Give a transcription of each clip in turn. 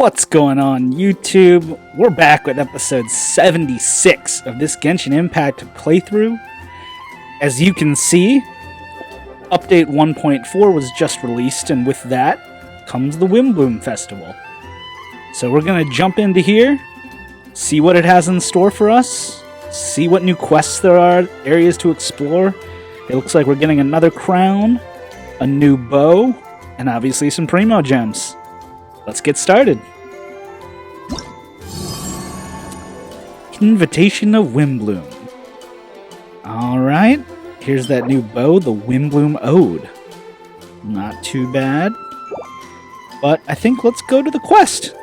What's going on, YouTube? We're back with episode 76 of this Genshin Impact playthrough. As you can see, update 1.4 was just released, and with that comes the Windblume Festival. So we're going to jump into here, see what it has in store for us, see what new quests there are, areas to explore. It looks like we're getting another crown, a new bow, and obviously some Primo gems. Let's get started. Invitation of Windblume. Alright, here's that new bow, the Windblume Ode. Not too bad. But I think let's go to the quest.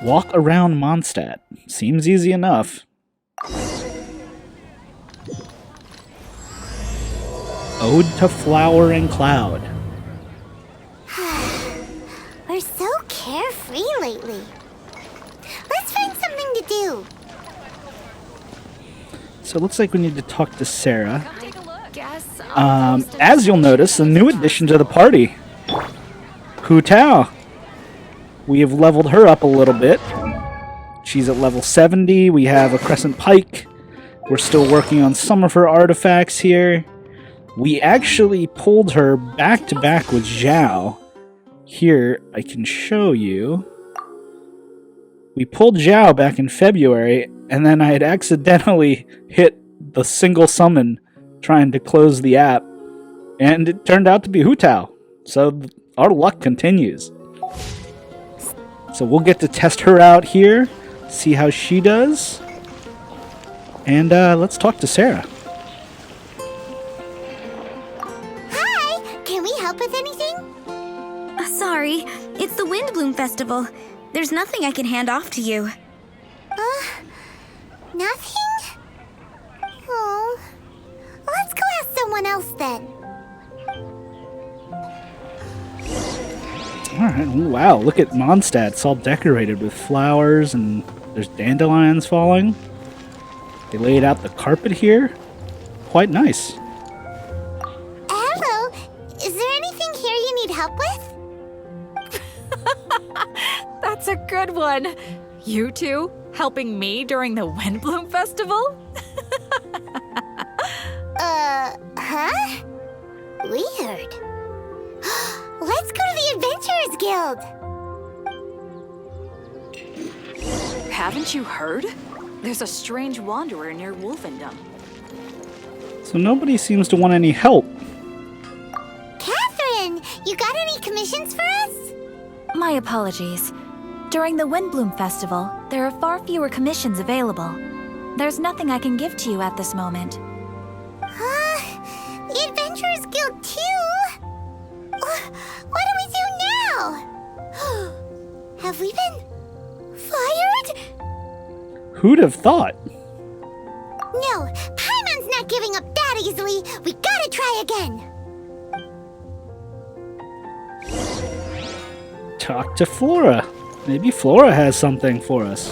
Walk around Mondstadt. Seems easy enough. Ode to Flower and Cloud. We're so carefree lately. Let's find something to do. So it looks like we need to talk to Sarah. As you'll notice, a new addition to the party. Hu Tao. We have leveled her up a little bit. She's at level 70. We have a Crescent Pike. We're still working on some of her artifacts here. We actually pulled her back to back with Zhao. Here, I can show you. We pulled Zhao back in February, and then I had accidentally hit the single summon trying to close the app, and it turned out to be Hu Tao. So our luck continues. So we'll get to test her out here, see how she does, and let's talk to Sarah. With anything? Sorry, it's the Windblume Festival. There's nothing I can hand off to you. Nothing? Oh, let's go ask someone else then. Alright, wow, look at Mondstadt. It's all decorated with flowers and there's dandelions falling. They laid out the carpet here. Quite nice. Hello, is there anything here you need help with? That's a good one. You two helping me during the Windblume Festival? Huh? Weird. Let's go to the Adventurers Guild. Haven't you heard? There's a strange wanderer near Wolfendom. So nobody seems to want any help. Catherine, you got any commissions for us? My apologies. During the Windblume Festival, there are far fewer commissions available. There's nothing I can give to you at this moment. The Adventurers Guild too? What do we do now? Have we been fired? Who'd have thought? No, Paimon's not giving up that easily. We gotta try again. Talk to Flora. Maybe Flora has something for us.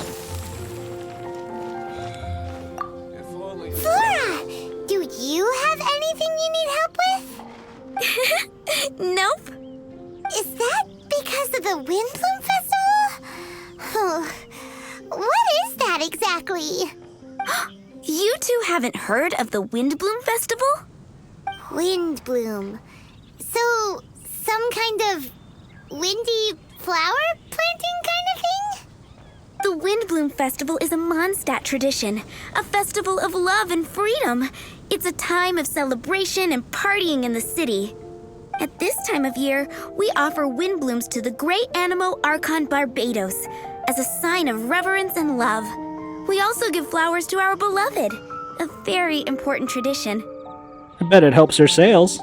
Flora, do you have anything you need help with? Nope. Is that because of the Windblume Festival? What is that exactly? You two haven't heard of the Windblume Festival? Windblume. So, some kind of windy flower planting kind of thing? The Windblume Festival is a Mondstadt tradition, a festival of love and freedom. It's a time of celebration and partying in the city. At this time of year, we offer windblooms to the great Animo Archon Barbados as a sign of reverence and love. We also give flowers to our beloved, a very important tradition. I bet it helps her sales.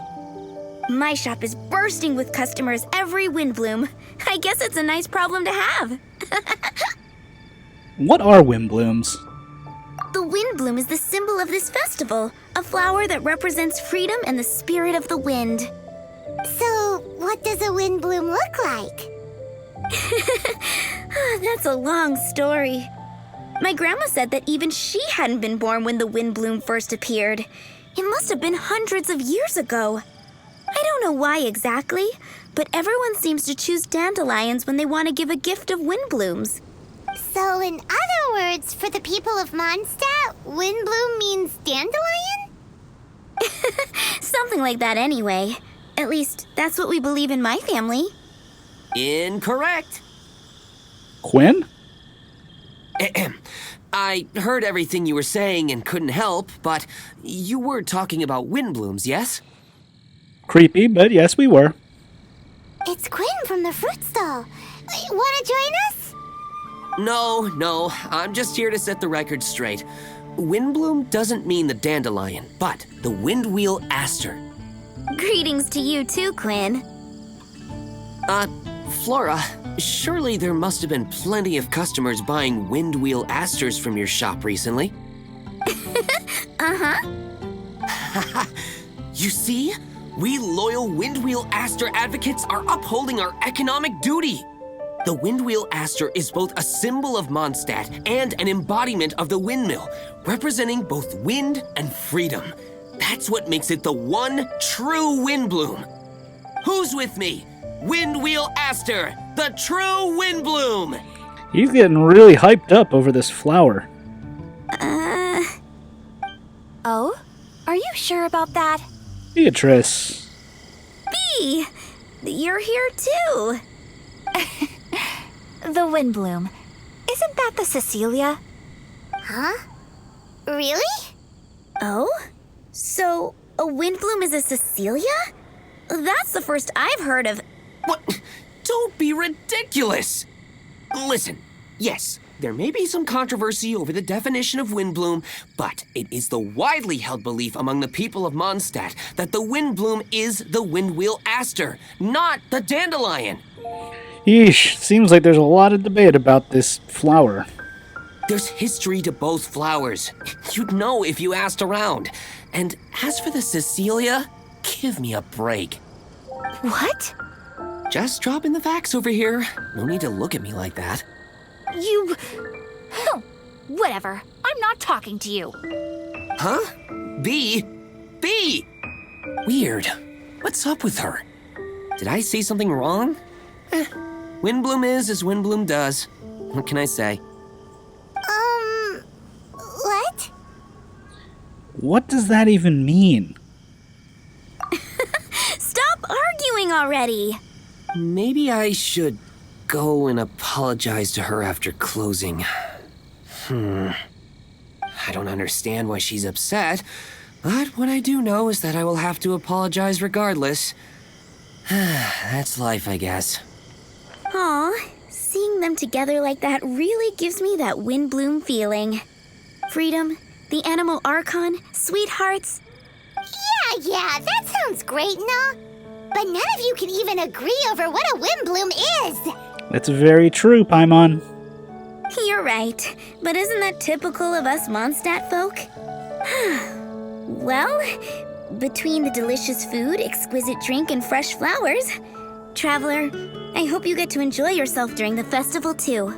My shop is bursting with customers every Windblume. I guess it's a nice problem to have. What are Windblooms? The Windblume is the symbol of this festival, a flower that represents freedom and the spirit of the wind. So, what does a windbloom look like? That's a long story. My grandma said that even she hadn't been born when the Windblume first appeared. It must have been hundreds of years ago. I don't know why exactly, but everyone seems to choose dandelions when they want to give a gift of wind blooms. So, in other words, for the people of Mondstadt, Windblume means dandelion? Something like that anyway. At least, that's what we believe in my family. Incorrect. Quinn? I heard everything you were saying and couldn't help, but you were talking about windblooms, yes? Creepy, but yes, we were. It's Quinn from the fruit stall. Want to join us? No, I'm just here to set the record straight. Windbloom doesn't mean the dandelion, but the windwheel aster. Greetings to you too, Quinn. Flora, surely there must have been plenty of customers buying windwheel asters from your shop recently. Uh-huh. You see? We loyal windwheel aster advocates are upholding our economic duty. The windwheel aster is both a symbol of Mondstadt and an embodiment of the windmill, representing both wind and freedom. That's what makes it the one true windbloom. Who's with me? Windwheel aster, the true windbloom! He's getting really hyped up over this flower. Oh? Are you sure about that? Beatrice. Bee! You're here too. The Windblume. Isn't that the Cecilia? Huh? Really? Oh? So, a windbloom is a Cecilia? That's the first I've heard of. What? Don't be ridiculous! Listen, yes, there may be some controversy over the definition of windbloom, but it is the widely held belief among the people of Mondstadt that the windbloom is the windwheel aster, not the dandelion. Yeesh, seems like there's a lot of debate about this flower. There's history to both flowers. You'd know if you asked around. And as for the Cecilia, give me a break. What? Just dropping the facts over here. No need to look at me like that. You... Whatever. I'm not talking to you. Huh? B? Weird. What's up with her? Did I say something wrong? Windbloom is as Windbloom does. What can I say? What? What does that even mean? Stop arguing already. Maybe I should go and apologize to her after closing. I don't understand why she's upset, but what I do know is that I will have to apologize regardless. That's life, I guess. Aw, seeing them together like that really gives me that windbloom feeling. Freedom, the animal archon, sweethearts. Yeah, that sounds great and all. But none of you can even agree over what a windbloom is. That's very true, Paimon. You're right, but isn't that typical of us Mondstadt folk? Well, between the delicious food, exquisite drink, and fresh flowers, Traveler, I hope you get to enjoy yourself during the festival too.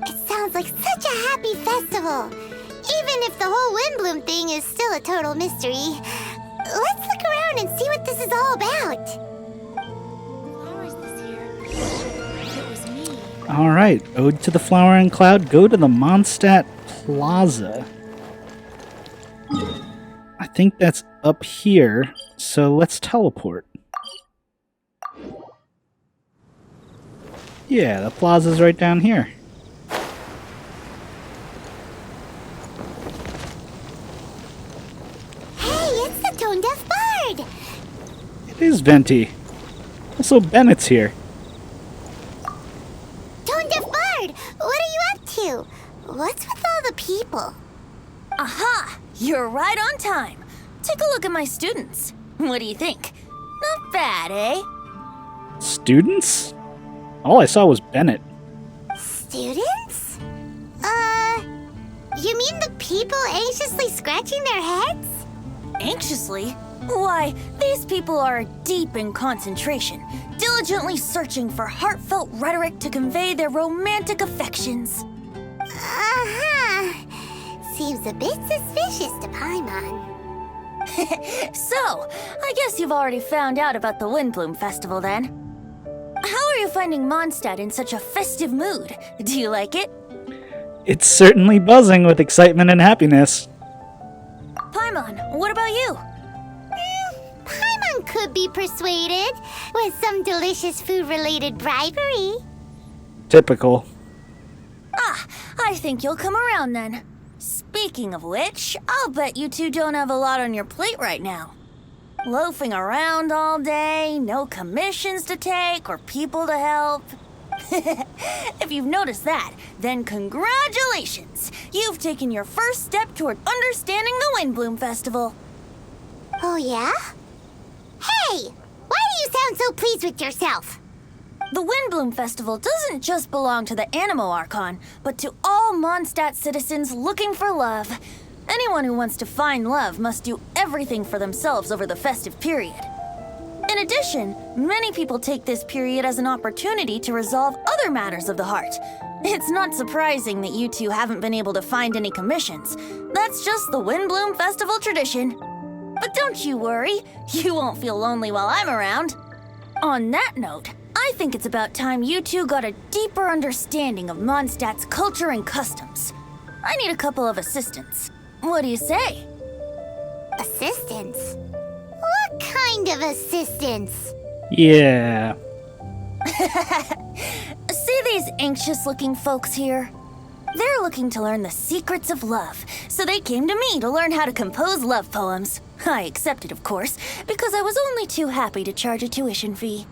It sounds like such a happy festival. Even if the whole windbloom thing is still a total mystery. Let's look around and see what this is all about. All right, Ode to the Flower and Cloud, go to the Mondstadt Plaza. I think that's up here, so let's teleport. Yeah, the plaza's right down here. Hey, it's the tone-deaf bard! It is Venti. Also, Bennett's here. Tone-deaf bard, what are you up to? What's with all the people? Aha! You're right on time. Take a look at my students. What do you think? Not bad, eh? Students? All I saw was Bennett. Students? You mean the people anxiously scratching their heads? Anxiously? Why, these people are deep in concentration, diligently searching for heartfelt rhetoric to convey their romantic affections. Uh-huh. Seems a bit suspicious to Paimon. So, I guess you've already found out about the Windblume Festival then. are you finding Mondstadt in such a festive mood? Do you like it? It's certainly buzzing with excitement and happiness. Paimon, what about you? Paimon could be persuaded with some delicious food-related bribery. Typical. I think you'll come around then. Speaking of which, I'll bet you two don't have a lot on your plate right now. Loafing around all day, no commissions to take or people to help. If you've noticed that, then congratulations! You've taken your first step toward understanding the Windblume Festival. Oh, yeah? Hey! Why do you sound so pleased with yourself? The Windblume Festival doesn't just belong to the Animo Archon, but to all Mondstadt citizens looking for love. Anyone who wants to find love must do everything for themselves over the festive period. In addition, many people take this period as an opportunity to resolve other matters of the heart. It's not surprising that you two haven't been able to find any commissions. That's just the Windblume Festival tradition. But don't you worry, you won't feel lonely while I'm around. On that note, I think it's about time you two got a deeper understanding of Mondstadt's culture and customs. I need a couple of assistants. What do you say? Assistance? What kind of assistance? Yeah. See these anxious-looking folks here? They're looking to learn the secrets of love, so they came to me to learn how to compose love poems. I accepted, of course, because I was only too happy to charge a tuition fee.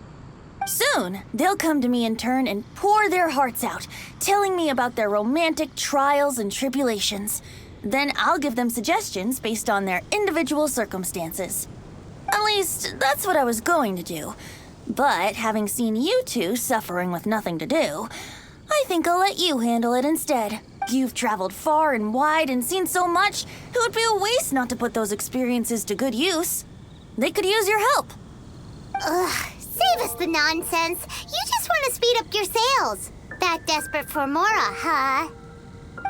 Soon, they'll come to me in turn and pour their hearts out, telling me about their romantic trials and tribulations. Then I'll give them suggestions based on their individual circumstances. At least, that's what I was going to do. But having seen you two suffering with nothing to do, I think I'll let you handle it instead. You've traveled far and wide and seen so much, it would be a waste not to put those experiences to good use. They could use your help. Ugh, save us the nonsense. You just want to speed up your sales. That desperate for Mora, huh?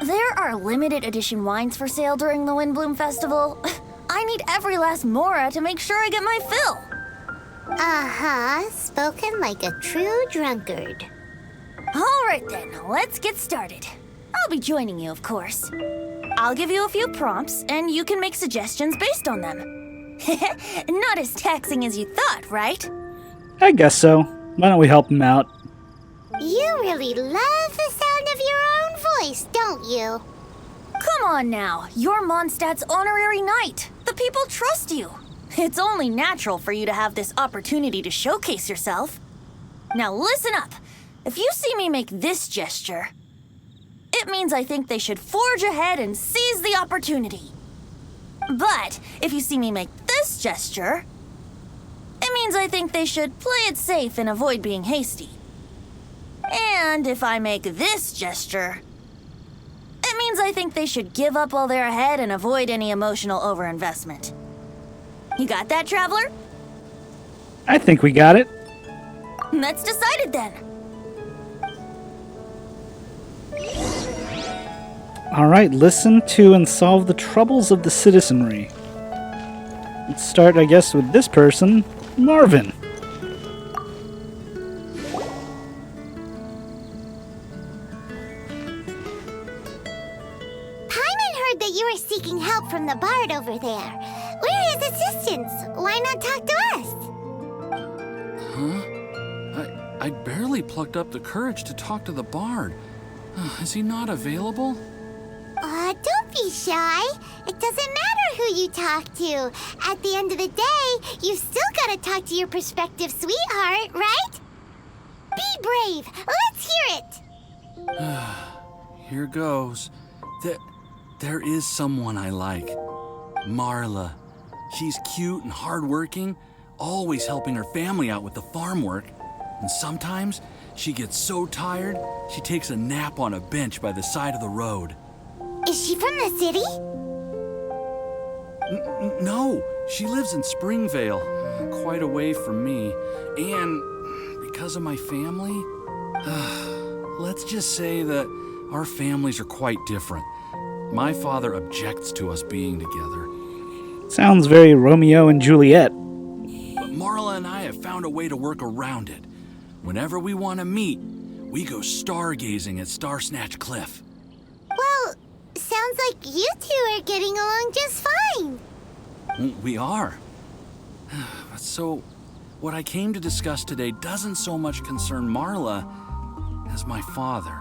There are limited edition wines for sale during the Windblume Festival. I need every last Mora to make sure I get my fill. Uh-huh, spoken like a true drunkard. All right then, let's get started. I'll be joining you, of course. I'll give you a few prompts, and you can make suggestions based on them. Not as taxing as you thought, right? I guess so. Why don't we help him out? You really love the sound of your own voice, don't you? Come on now, you're Mondstadt's honorary knight. The people trust you. It's only natural for you to have this opportunity to showcase yourself. Now listen up. If you see me make this gesture, it means I think they should forge ahead and seize the opportunity. But if you see me make this gesture, it means I think they should play it safe and avoid being hasty. And if I make this gesture, it means I think they should give up while they're ahead and avoid any emotional overinvestment. You got that, Traveler? I think we got it. That's decided then. All right, listen to and solve the troubles of the citizenry. Let's start, I guess, with this person, Marvin. Paimon heard that you were seeking help from the bard over there. We're his assistants. Why not talk to us? Huh? I barely plucked up the courage to talk to the bard. Is he not available? Don't be shy. It doesn't matter who you talk to. At the end of the day, you've still got to talk to your prospective sweetheart, right? Be brave. Let's hear it. Here goes. There is someone I like. Marla. She's cute and hardworking, always helping her family out with the farm work. And sometimes she gets so tired, she takes a nap on a bench by the side of the road. Is she from the city? No, she lives in Springvale, quite away from me. And because of my family, let's just say that our families are quite different. My father objects to us being together. Sounds very Romeo and Juliet. But Marla and I have found a way to work around it. Whenever we want to meet, we go stargazing at Star Snatch Cliff. Well, sounds like you two are getting along just fine. We are. So, what I came to discuss today doesn't so much concern Marla as my father.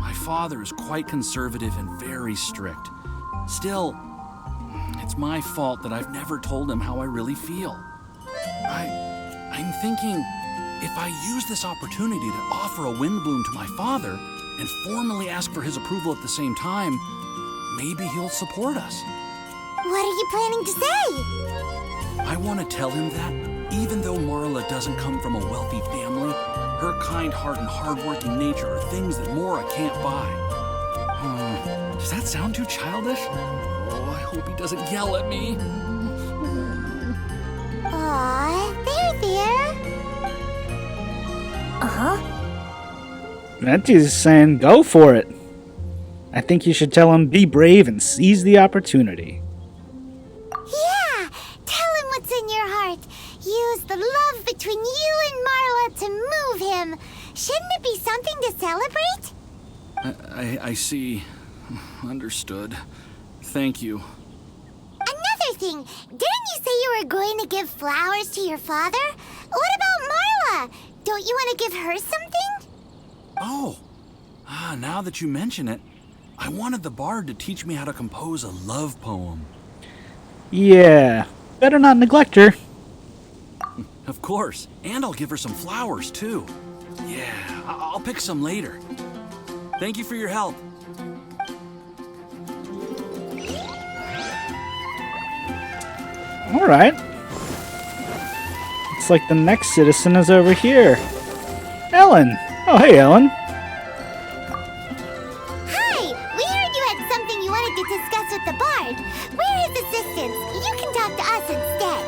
My father is quite conservative and very strict. Still, it's my fault that I've never told him how I really feel. I'm thinking if I use this opportunity to offer a Windblume to my father and formally ask for his approval at the same time, maybe he'll support us. What are you planning to say? I want to tell him that, even though Marla doesn't come from a wealthy family, her kind heart and hardworking nature are things that Mora can't buy. Does that sound too childish? Oh, I hope he doesn't yell at me. Aw, there. Uh-huh. Venti's saying go for it. I think you should tell him be brave and seize the opportunity. Yeah, tell him what's in your heart. Use the love between you and Marla to move him. Shouldn't it be something to celebrate? I see. Understood. Thank you. Another thing, didn't you say you were going to give flowers to your father? What about Marla? Don't you want to give her something? Oh, now that you mention it, I wanted the bard to teach me how to compose a love poem. Yeah, better not neglect her. Of course, and I'll give her some flowers, too. Yeah, I'll pick some later. Thank you for your help. All right. Looks like the next citizen is over here. Ellen. Oh, hey, Ellen. Hi, we heard you had something you wanted to discuss with the bard. We're his assistants. You can talk to us instead.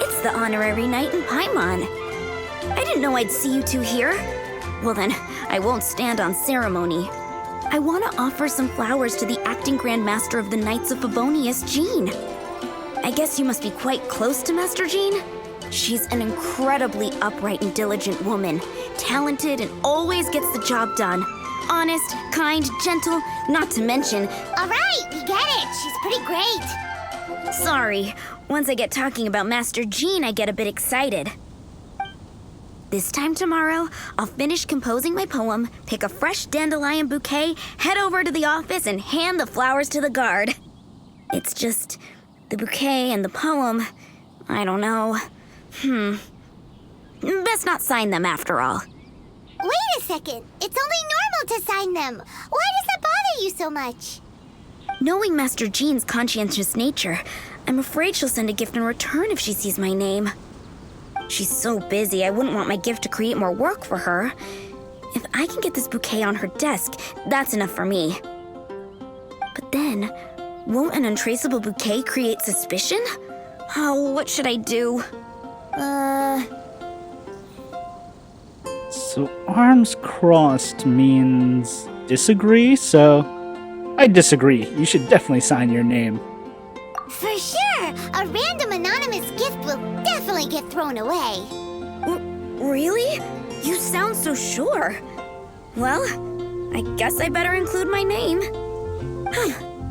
It's the honorary knight in Paimon. I didn't know I'd see you two here. Well then, I won't stand on ceremony. I want to offer some flowers to the acting Grand Master of the Knights of Favonius, Jean. I guess you must be quite close to Master Jean? She's an incredibly upright and diligent woman, talented and always gets the job done. Honest, kind, gentle, not to mention... All right, we get it. She's pretty great. Sorry, once I get talking about Master Jean, I get a bit excited. This time tomorrow, I'll finish composing my poem, pick a fresh dandelion bouquet, head over to the office, and hand the flowers to the guard. It's just... the bouquet and the poem... I don't know. Best not sign them after all. Wait a second. It's only normal to sign them. Why does that bother you so much? Knowing Master Jean's conscientious nature, I'm afraid she'll send a gift in return if she sees my name. She's so busy, I wouldn't want my gift to create more work for her. If I can get this bouquet on her desk, that's enough for me. But then, won't an untraceable bouquet create suspicion? Oh, what should I do? So arms crossed means disagree, so I disagree. You should definitely sign your name. For sure. A random anonymous gift will definitely get thrown away. Really? You sound so sure. Well, I guess I better include my name.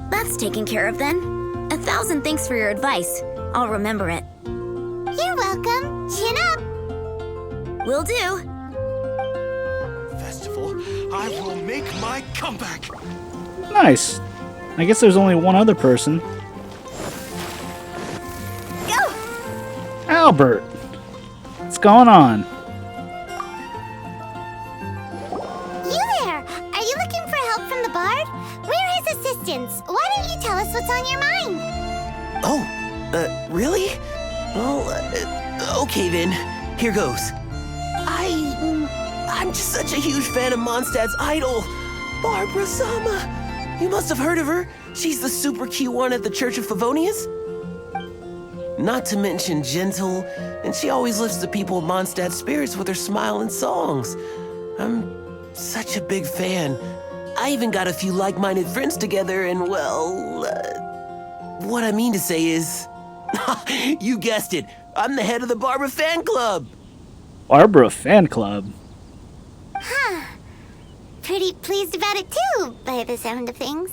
That's taken care of then. 1,000 thanks for your advice. I'll remember it. You're welcome. Chin up. Will do. Festival, I will make my comeback. Nice. I guess there's only one other person. Go! Albert. What's going on? You there! Are you looking for help from the bard? We're his assistants. Why don't you tell us what's on your mind? Oh, really? Well, okay then. Here goes. I'm just such a huge fan of Mondstadt's idol, Barbara Sama. You must have heard of her. She's the super cute one at the Church of Favonius. Not to mention gentle, and she always lifts the people of Mondstadt's spirits with her smile and songs. I'm such a big fan. I even got a few like-minded friends together, and well, what I mean to say is, you guessed it, I'm the head of the Barbara fan club. Barbara fan club. Pretty pleased about it too, by the sound of things.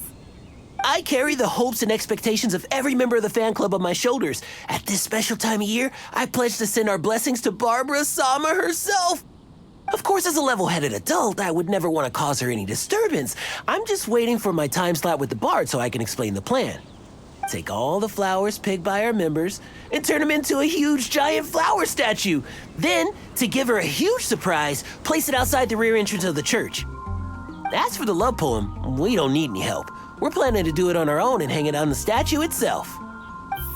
I carry the hopes and expectations of every member of the fan club on my shoulders. At this special time of year, I pledge to send our blessings to Barbara Sama herself. Of course, as a level-headed adult, I would never want to cause her any disturbance. I'm just waiting for my time slot with the bard so I can explain the plan. Take all the flowers picked by our members and turn them into a huge giant flower statue. Then, to give her a huge surprise, place it outside the rear entrance of the church. As for the love poem, we don't need any help. We're planning to do it on our own and hang it on the statue itself.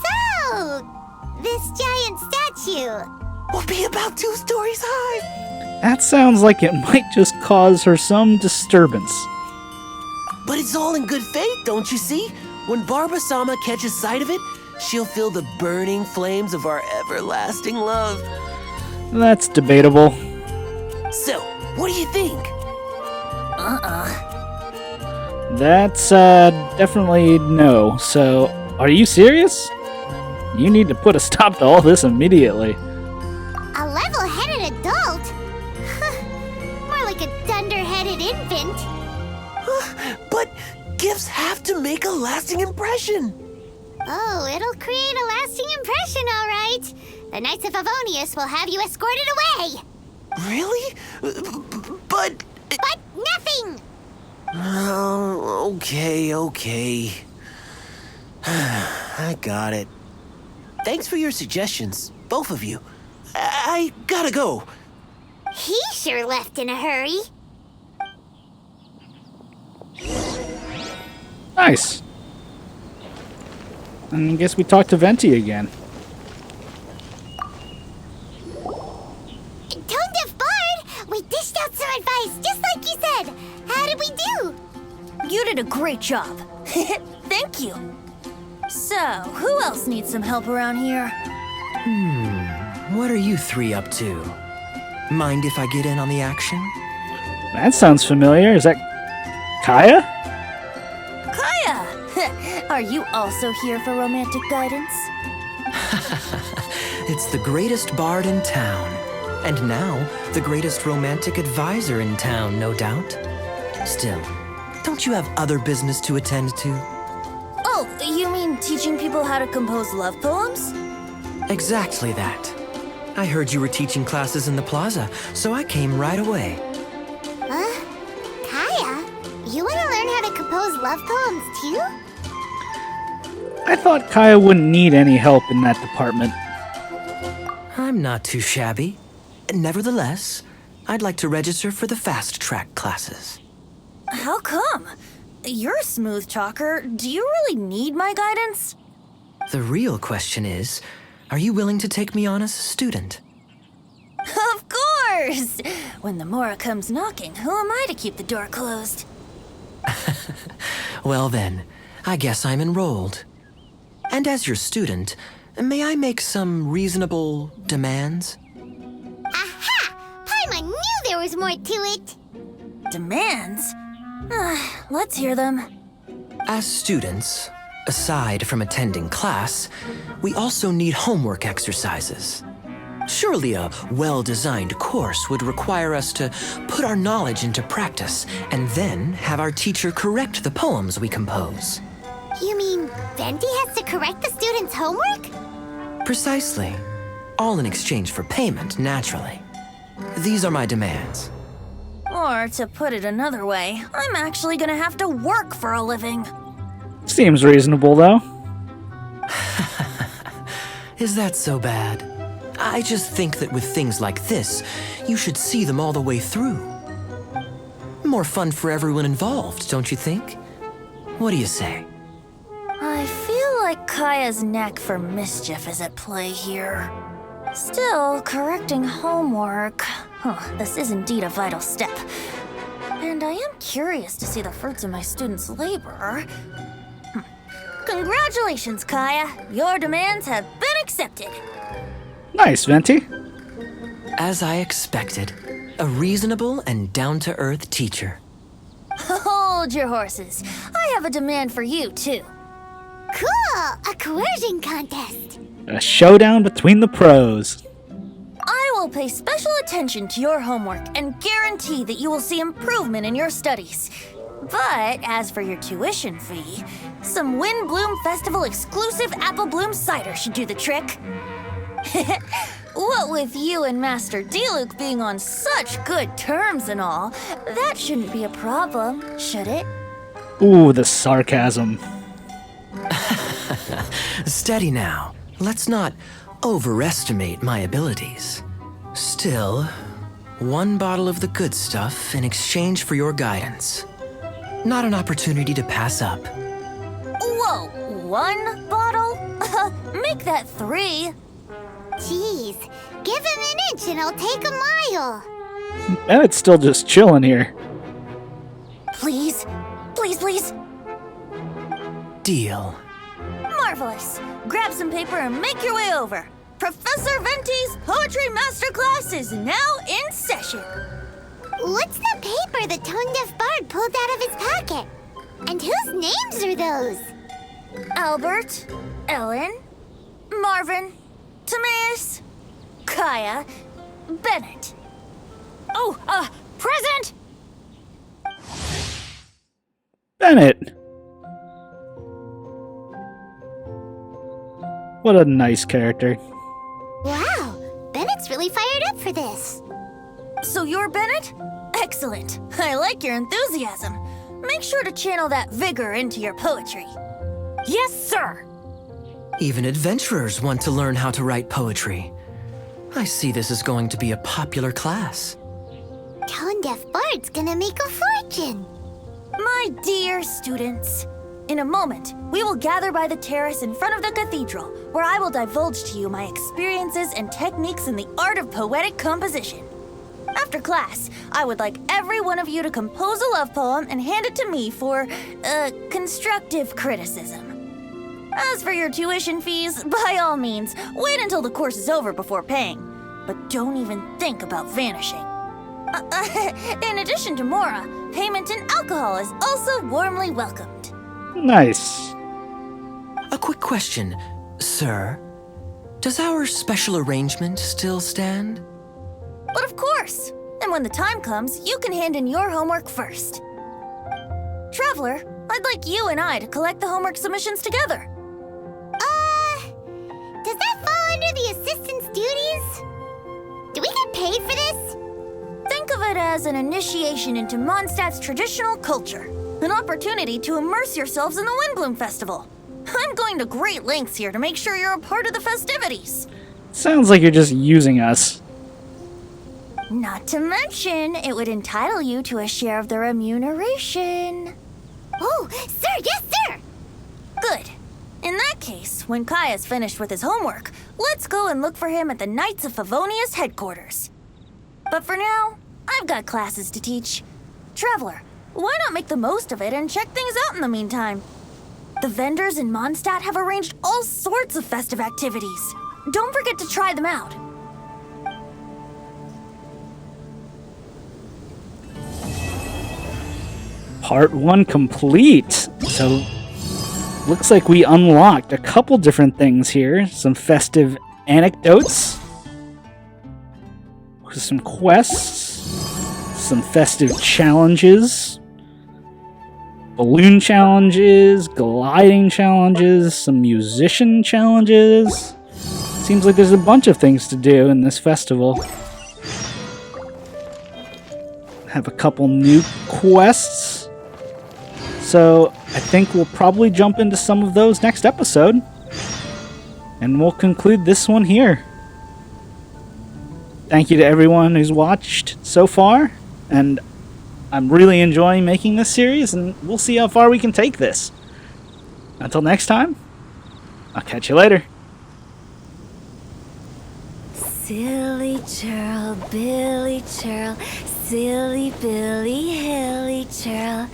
So, this giant statue. Will be about 2 stories high. That sounds like it might just cause her some disturbance. But it's all in good faith, don't you see? When Barbara Sama catches sight of it, she'll feel the burning flames of our everlasting love. That's debatable. So, what do you think? That's definitely no. So, are you serious? You need to put a stop to all this immediately. A level-headed adult? More like a dunder-headed infant. But gifts have to make a lasting impression. Oh, it'll create a lasting impression, all right. The Knights of Favonius will have you escorted away. Really? But Nothing! Oh, okay. I got it. Thanks for your suggestions, both of you. I gotta go. He sure left in a hurry. Nice. And I guess we talked to Venti again. Tone Deaf Bard, we dished out some advice, just like you said. How did we do? You did a great job. Thank you. So, who else needs some help around here? What are you 3 up to? Mind if I get in on the action? That sounds familiar. Is that Kaya? Kaya! Are you also here for romantic guidance? It's the greatest bard in town. And now, the greatest romantic advisor in town, no doubt. Still, don't you have other business to attend to? Oh, you mean teaching people how to compose love poems? Exactly that. I heard you were teaching classes in the plaza, so I came right away. Huh? Kaya? You want to learn how to compose love poems too? I thought Kaya wouldn't need any help in that department. I'm not too shabby. Nevertheless, I'd like to register for the fast track classes. How come? You're a smooth talker. Do you really need my guidance? The real question is, are you willing to take me on as a student? Of course! When the Mora comes knocking, who am I to keep the door closed? Well then, I guess I'm enrolled. And as your student, may I make some reasonable demands? Aha! Paimon knew there was more to it. Demands? Let's hear them. As students, aside from attending class, we also need homework exercises. Surely a well-designed course would require us to put our knowledge into practice and then have our teacher correct the poems we compose. You mean Venti has to correct the students' homework? Precisely. All in exchange for payment, naturally. These are my demands. Or, to put it another way, I'm actually gonna have to work for a living. Seems reasonable, though. Is that so bad? I just think that with things like this, you should see them all the way through. More fun for everyone involved, don't you think? What do you say? I feel like Kaya's knack for mischief is at play here. Still, correcting homework. This is indeed a vital step. And I am curious to see the fruits of my students' labor. Congratulations, Kaya! Your demands have been accepted. Nice, Venti. As I expected, a reasonable and down-to-earth teacher. Hold your horses. I have a demand for you, too. Cool! A coercion contest. A showdown between the pros. I will pay special attention to your homework and guarantee that you will see improvement in your studies. But as for your tuition fee, some Windblume Festival exclusive apple bloom cider should do the trick. What with you and Master Diluc being on such good terms and all, that shouldn't be a problem, should it? Ooh, the sarcasm. Steady now. Let's not overestimate my abilities. Still, one bottle of the good stuff in exchange for your guidance. Not an opportunity to pass up. Whoa, one bottle? Make that 3. Jeez, give him an inch and I'll take a mile. Bennett's still just chilling here. Please, please, please. Deal. Marvelous. Grab some paper and make your way over. Professor Venti's Poetry Masterclass is now in session. What's the paper the tone-deaf bard pulled out of his pocket? And whose names are those? Albert, Ellen, Marvin, Timaeus, Kaya, Bennett. Oh, present! Bennett! What a nice character. Wow, Bennett's really fired up for this. So you're Bennett? Excellent. I like your enthusiasm. Make sure to channel that vigor into your poetry. Yes, sir! Even adventurers want to learn how to write poetry. I see this is going to be a popular class. Tone-deaf bard's gonna make a fortune. My dear students, in a moment, we will gather by the terrace in front of the cathedral, where I will divulge to you my experiences and techniques in the art of poetic composition. After class, I would like every one of you to compose a love poem and hand it to me for, constructive criticism. As for your tuition fees, by all means, wait until the course is over before paying. But don't even think about vanishing. In addition to Mora, payment in alcohol is also warmly welcomed. Nice. A quick question, sir. Does our special arrangement still stand? But of course! And when the time comes, you can hand in your homework first. Traveler, I'd like you and I to collect the homework submissions together. Does that fall under the assistant's duties? Do we get paid for this? Think of it as an initiation into Mondstadt's traditional culture. An opportunity to immerse yourselves in the Windblume Festival. I'm going to great lengths here to make sure you're a part of the festivities. Sounds like you're just using us. Not to mention, it would entitle you to a share of the remuneration. Oh, sir, yes, sir! Good. In that case, when Kaya's finished with his homework, let's go and look for him at the Knights of Favonius headquarters. But for now, I've got classes to teach. Traveler, why not make the most of it and check things out in the meantime? The vendors in Mondstadt have arranged all sorts of festive activities. Don't forget to try them out. Part 1 complete. So, looks like we unlocked a couple different things here. Some festive anecdotes. Some quests. Some festive challenges. Balloon challenges. Gliding challenges. Some musician challenges. Seems like there's a bunch of things to do in this festival. Have a couple new quests. So I think we'll probably jump into some of those next episode. And we'll conclude this one here. Thank you to everyone who's watched so far. And I'm really enjoying making this series, and we'll see how far we can take this. Until next time, I'll catch you later. Silly churl, Billy churl, silly Billy, hilly churl.